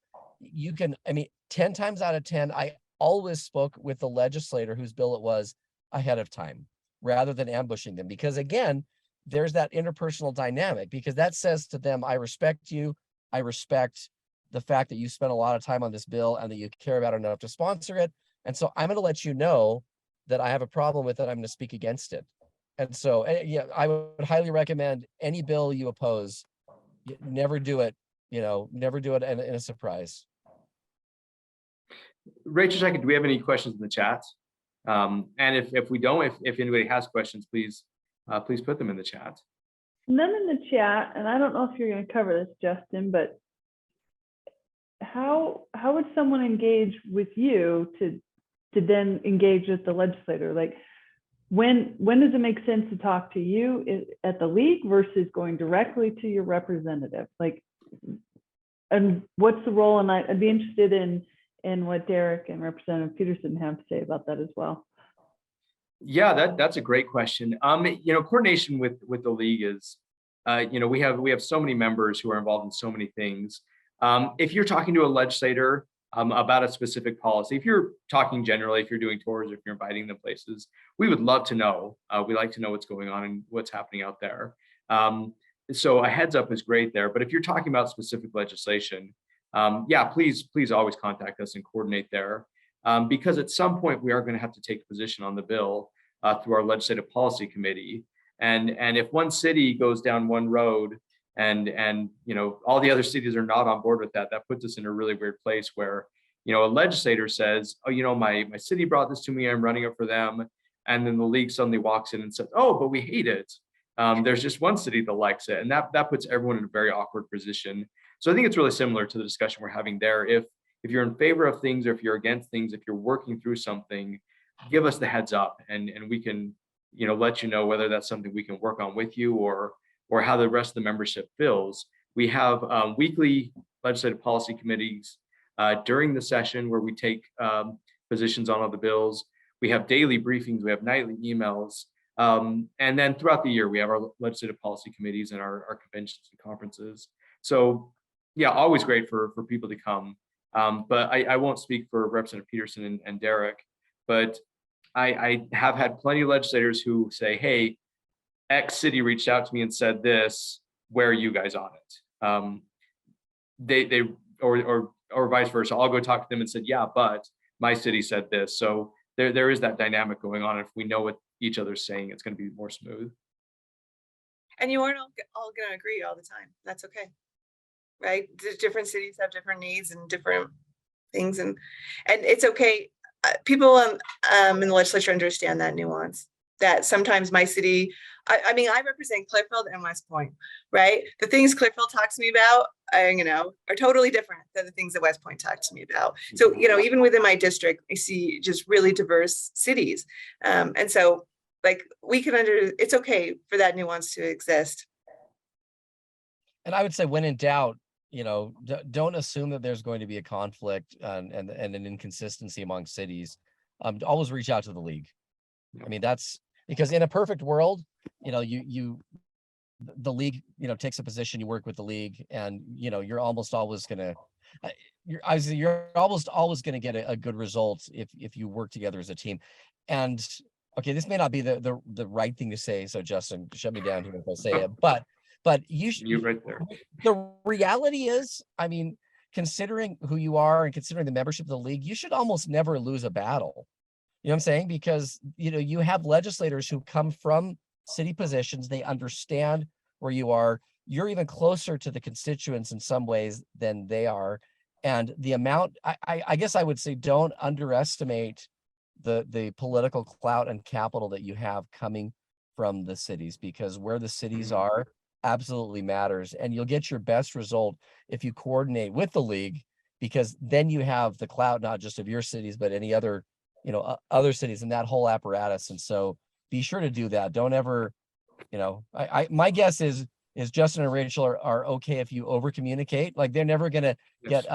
10 times out of 10, I always spoke with the legislator whose bill it was ahead of time, rather than ambushing them. Because again, there's that interpersonal dynamic, because that says to them, I respect you. I respect the fact that you spent a lot of time on this bill and that you care about it enough to sponsor it. And so I'm going to let you know that I have a problem with it. I'm going to speak against it. And so, yeah, I would highly recommend any bill you oppose, never do it, never do it in a surprise. Rachel, do we have any questions in the chat? And if we don't, if anybody has questions, please put them in the chat. None in the chat, and I don't know if you're going to cover this, Justin, but how would someone engage with you to then engage with the legislator? When does it make sense to talk to you at the league versus going directly to your representative? And what's the role? And I'd be interested in what Derek and Representative Peterson have to say about that as well. Yeah, that's a great question. Coordination with the league is, we have so many members who are involved in so many things. If you're talking to a legislator about a specific policy, if you're talking generally, if you're doing tours, if you're inviting them places, we would love to know. We like to know what's going on and what's happening out there. So a heads up is great there. But if you're talking about specific legislation, please always contact us and coordinate there. Because at some point we are going to have to take a position on the bill through our legislative policy committee. And if one city goes down one road and all the other cities are not on board with that. That puts us in a really weird place where a legislator says, oh, my city brought this to me, I'm running it for them, and then the league suddenly walks in and says, oh, but we hate it. There's just one city that likes it, and that puts everyone in a very awkward position. So I think it's really similar to the discussion we're having there. If you're in favor of things, or if you're against things, if you're working through something, give us the heads up, and we can let you know whether that's something we can work on with you, or how the rest of the membership feels. We have weekly legislative policy committees during the session where we take positions on all the bills. We have daily briefings, we have nightly emails, and then throughout the year we have our legislative policy committees and our conventions and conferences. So yeah, always great for people to come. But I won't speak for Representative Peterson and Derek, but I have had plenty of legislators who say, hey, X city reached out to me and said this, where are you guys on it? Or vice versa. I'll go talk to them and said, yeah, but my city said this. So there is that dynamic going on. If we know what each other's saying, it's going to be more smooth. And you aren't all going to agree all the time. That's okay. Right? The different cities have different needs and different things, and it's okay. People in the legislature understand that nuance, that sometimes my city, I mean, I represent Clearfield and West Point, right? The things Clearfield talks to me about, are totally different than the things that West Point talks to me about. So, even within my district, I see just really diverse cities. And so like it's okay for that nuance to exist. And I would say when in doubt, don't assume that there's going to be a conflict and an inconsistency among cities. Always reach out to the league. I mean, that's because in a perfect world, the league, takes a position, you work with the league, and, you're almost always going to, you're almost always going to get a good result if you work together as a team. And okay, this may not be the right thing to say, so Justin, shut me down here if I say it, but you should. You're right there. The reality is, I mean, considering who you are and considering the membership of the league, you should almost never lose a battle. You know what I'm saying? Because, you have legislators who come from city positions. They understand where you are. You're even closer to the constituents in some ways than they are. And the amount, I guess I would say, don't underestimate the political clout and capital that you have coming from the cities, because where the cities are absolutely matters. And you'll get your best result if you coordinate with the league, because then you have the clout, not just of your cities, but any other, other cities and that whole apparatus. And so be sure to do that. Don't ever, my guess is Justin and Rachel are okay if you over communicate. Like they're never going to get,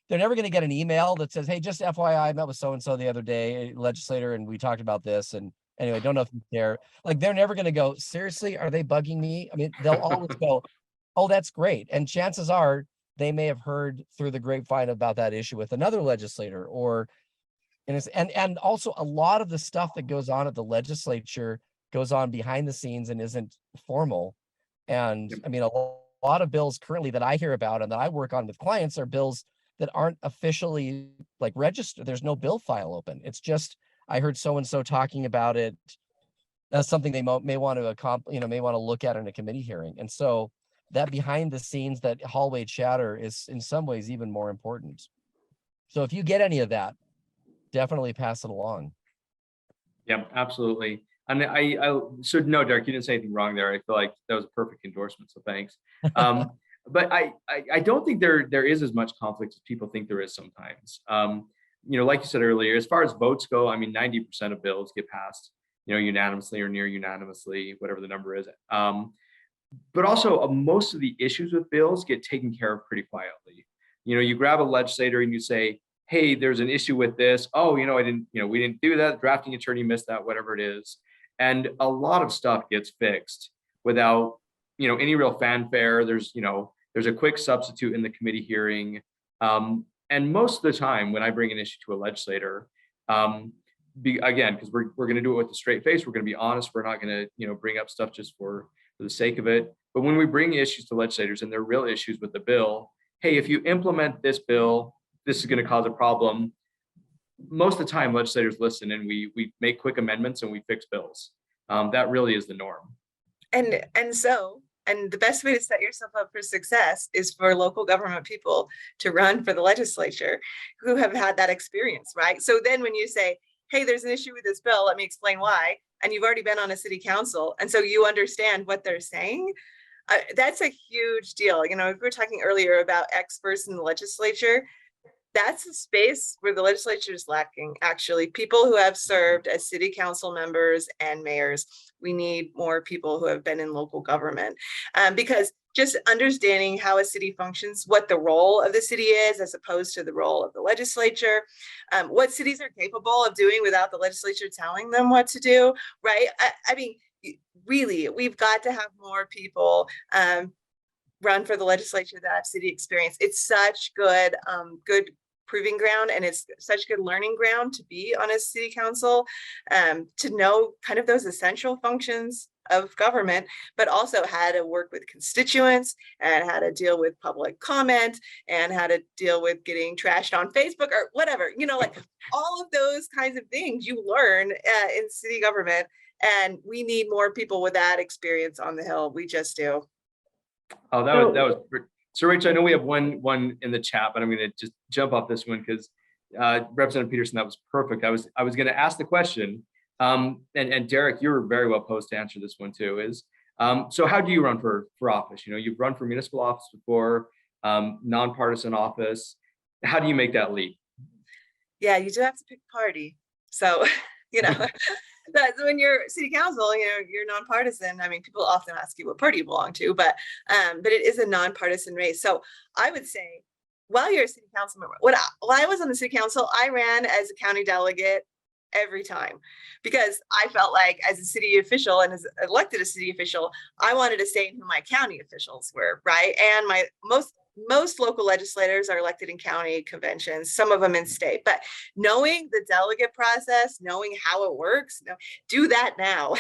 they're never going to get an email that says, hey, just FYI, I met with so-and-so the other day, legislator, and we talked about this. And anyway, don't know if you care. Like they're never going to go, seriously, are they bugging me? I mean, they'll always go, oh, that's great. And chances are they may have heard through the grapevine about that issue with another legislator, or, and also a lot of the stuff that goes on at the legislature goes on behind the scenes and isn't formal. And I mean, a lot of bills currently that I hear about and that I work on with clients are bills that aren't officially like registered. There's no bill file open. It's just, I heard so-and-so talking about it. That's something they may want to accomplish, may want to look at in a committee hearing. And so that behind the scenes, that hallway chatter is in some ways even more important. So if you get any of that, definitely pass it along. Yeah, absolutely. And I should know, Derek, you didn't say anything wrong there. I feel like that was a perfect endorsement, so thanks. But I don't think there is as much conflict as people think there is sometimes. Like you said earlier, as far as votes go, I mean, 90% of bills get passed, unanimously or near unanimously, whatever the number is. But also most of the issues with bills get taken care of pretty quietly. You grab a legislator and you say, hey, there's an issue with this. Oh, we didn't do that. Drafting attorney missed that, whatever it is. And a lot of stuff gets fixed without, any real fanfare. There's a quick substitute in the committee hearing. And most of the time when I bring an issue to a legislator, again, because we're going to do it with a straight face, we're going to be honest. We're not going to, bring up stuff just for the sake of it. But when we bring issues to legislators and they're real issues with the bill, hey, if you implement this bill, this is going to cause a problem. Most of the time, legislators listen and we make quick amendments and we fix bills. That really is the norm. And so And the best way to set yourself up for success is for local government people to run for the legislature who have had that experience, right? So then when you say, hey, there's an issue with this bill, let me explain why. And you've already been on a city council. And so you understand what they're saying. That's a huge deal. You know, we were talking earlier about experts in the legislature. That's a space where the legislature is lacking, actually. People who have served as city council members and mayors. We need more people who have been in local government, because just understanding how a city functions, what the role of the city is as opposed to the role of the legislature, what cities are capable of doing without the legislature telling them what to do, right? I mean, really, we've got to have more people run for the legislature that have city experience. It's such good proving ground, and it's such good learning ground to be on a city council, to know kind of those essential functions of government, but also how to work with constituents and how to deal with public comment and how to deal with getting trashed on Facebook or whatever, you know, like all of those kinds of things you learn in city government. And we need more people with that experience on the Hill. We just do. Oh, that was so Rachel, I know we have one in the chat, but I'm going to just jump off this one because Representative Peterson, that was perfect. I was going to ask the question, and Derek, you're very well posed to answer this one too. Is so how do you run for office? You know, you've run for municipal office before, nonpartisan office. How do you make that leap? Yeah, you do have to pick party. So you know. That's when you're city council, you know, you're nonpartisan. I mean, people often ask you what party you belong to, but it is a nonpartisan race. So I would say, while you're a city council member, while I was on the city council, I ran as a county delegate every time because I felt like as a city official and as elected a city official, I wanted to say who my county officials were, right? And my most local legislators are elected in county conventions, some of them in state, but knowing the delegate process, knowing how it works, do that now,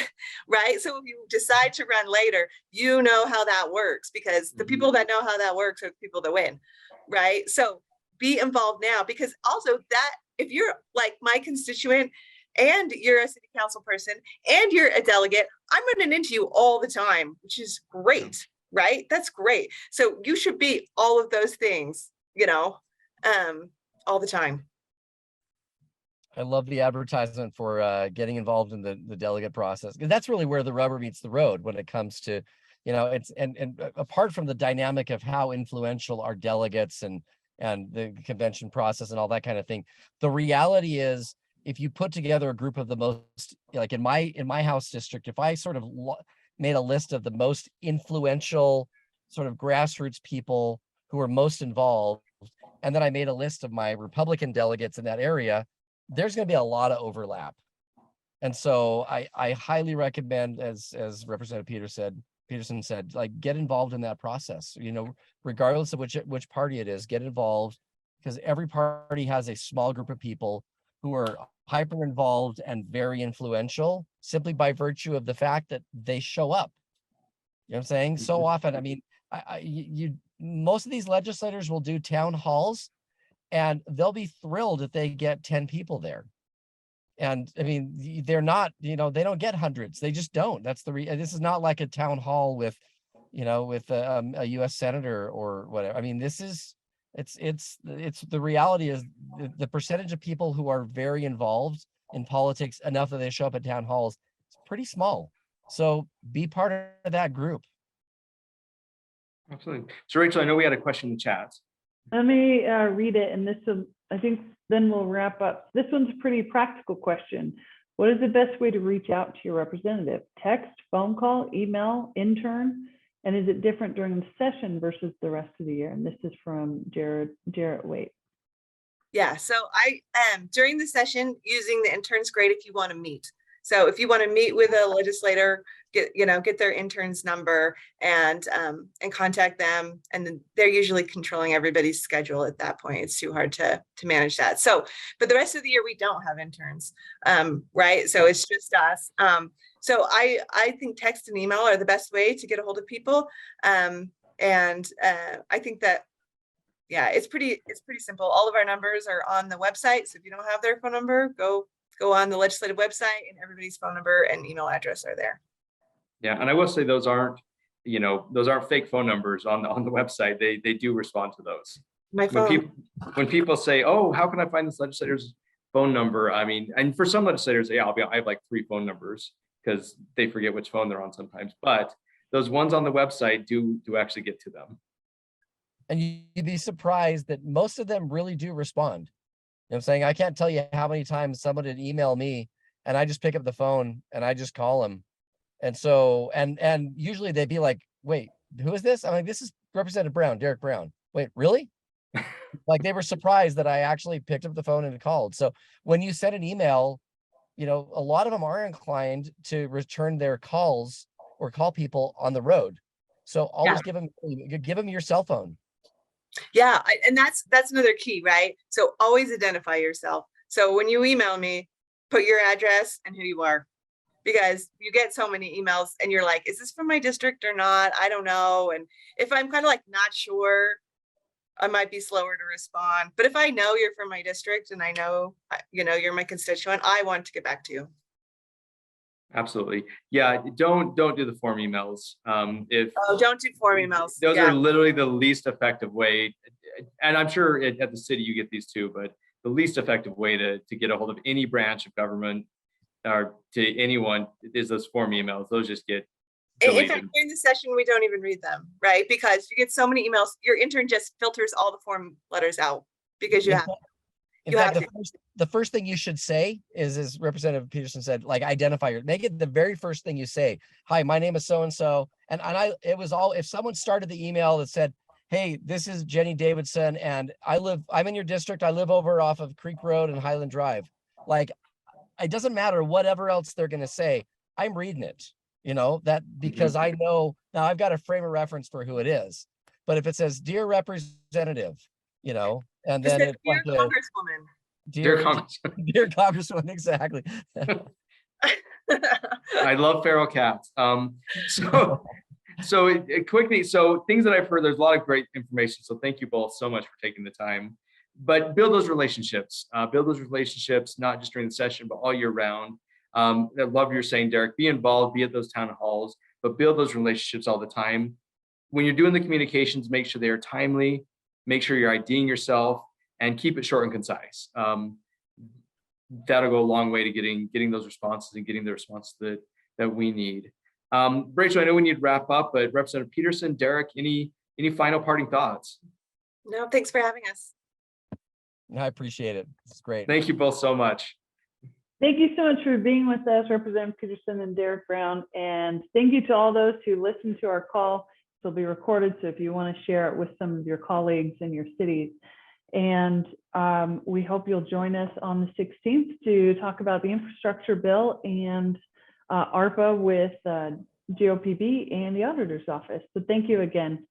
right? So if you decide to run later, you know how that works because the people that know how that works are the people that win, right? So be involved now, because also that if you're like my constituent and you're a city council person and you're a delegate, I'm running into you all the time, which is great. Right? That's great. So you should be all of those things, you know, all the time. I love the advertisement for getting involved in the delegate process, because that's really where the rubber meets the road when it comes to, you know, it's and apart from the dynamic of how influential our delegates and the convention process and all that kind of thing, the reality is if you put together a group of the most, like in my house district, if I sort of made a list of the most influential sort of grassroots people who are most involved, and then I made a list of my Republican delegates in that area, there's going to be a lot of overlap. And so I highly recommend, as Representative Peterson said, like get involved in that process, you know, regardless of which party it is, get involved, because every party has a small group of people who are hyper involved and very influential simply by virtue of the fact that they show up. You know what I'm saying? So often, I mean, most of these legislators will do town halls and they'll be thrilled if they get 10 people there. And I mean, they're not, you know, they don't get hundreds. They just don't. That's this is not like a town hall with, you know, with a US senator or whatever. I mean, this is, it's the reality is the percentage of people who are very involved in politics enough that they show up at town halls is pretty small. So be part of that group. Absolutely. So Rachel, I know we had a question in the chat. Let me read it, and I think then we'll wrap up. This one's a pretty practical question. What is the best way to reach out to your representative? Text, phone call, email, intern? And is it different during the session versus the rest of the year? And this is from Jarrett Waite. Yeah, so I during the session, using the intern's great if you want to meet. So if you want to meet with a legislator, get their intern's number and contact them, and then they're usually controlling everybody's schedule at that point. It's too hard to manage that. So, but the rest of the year we don't have interns, right? So it's just us. So I think text and email are the best way to get a hold of people, and I think that. Yeah, it's pretty simple. All of our numbers are on the website. So if you don't have their phone number, go on the legislative website, and everybody's phone number and email address are there. Yeah, and I will say those aren't those aren't fake phone numbers on the website. They do respond to those. My When phone. people say, oh, how can I find this legislator's phone number? I mean, and for some legislators, yeah, I have like 3 phone numbers because they forget which phone they're on sometimes. But those ones on the website do actually get to them. And you'd be surprised that most of them really do respond. You know what I'm saying? I can't tell you how many times someone would email me and I just pick up the phone and I just call them. And so, and usually they'd be like, wait, who is this? I'm like, this is Representative Brown, Derek Brown. Wait, really? Like they were surprised that I actually picked up the phone and called. So when you send an email, a lot of them are inclined to return their calls or call people on the road. So always give them your cell phone. Yeah, and that's another key, right? So always identify yourself. So when you email me, put your address and who you are, because you get so many emails and you're like, is this from my district or not? I don't know. And if I'm kind of like not sure, I might be slower to respond. But if I know you're from my district and I know, you're my constituent, I want to get back to you. Absolutely. Yeah. Don't do the form emails. Don't do form emails. Those are literally the least effective way. And I'm sure at the city you get these too, but the least effective way to get a hold of any branch of government or to anyone is those form emails. Those just get deleted. In fact, during the session, we don't even read them, right? Because you get so many emails. Your intern just filters all the form letters out because you have. In fact, the first thing you should say is, as Representative Peterson said, like make it the very first thing you say. Hi, my name is so-and-so. And if someone started the email that said, hey, this is Jenny Davidson and I'm in your district. I live over off of Creek Road and Highland Drive. Like, it doesn't matter whatever else they're going to say. I'm reading it, because I know now I've got a frame of reference for who it is. But if it says, dear representative, and then it's dear like Congresswoman. Dear Congresswoman. Dear Congresswoman, exactly. I love feral cats. So quickly, so things that I've heard, there's a lot of great information. So thank you both so much for taking the time. But build those relationships. Not just during the session, but all year round. I love you're saying, Derek, be involved, be at those town halls, but build those relationships all the time. When you're doing the communications, make sure they are timely, make sure you're IDing yourself, and keep it short and concise. That'll go a long way to getting those responses and getting the response that we need. Rachel, I know we need to wrap up, but Representative Peterson, Derek, any final parting thoughts? No, thanks for having us. I appreciate it. It's great. Thank you both so much. Thank you so much for being with us, Representative Peterson and Derek Brown. And thank you to all those who listened to our call. It'll be recorded, so if you want to share it with some of your colleagues in your cities. And we hope you'll join us on the 16th to talk about the infrastructure bill and ARPA with GOPB and the auditor's office. So thank you again.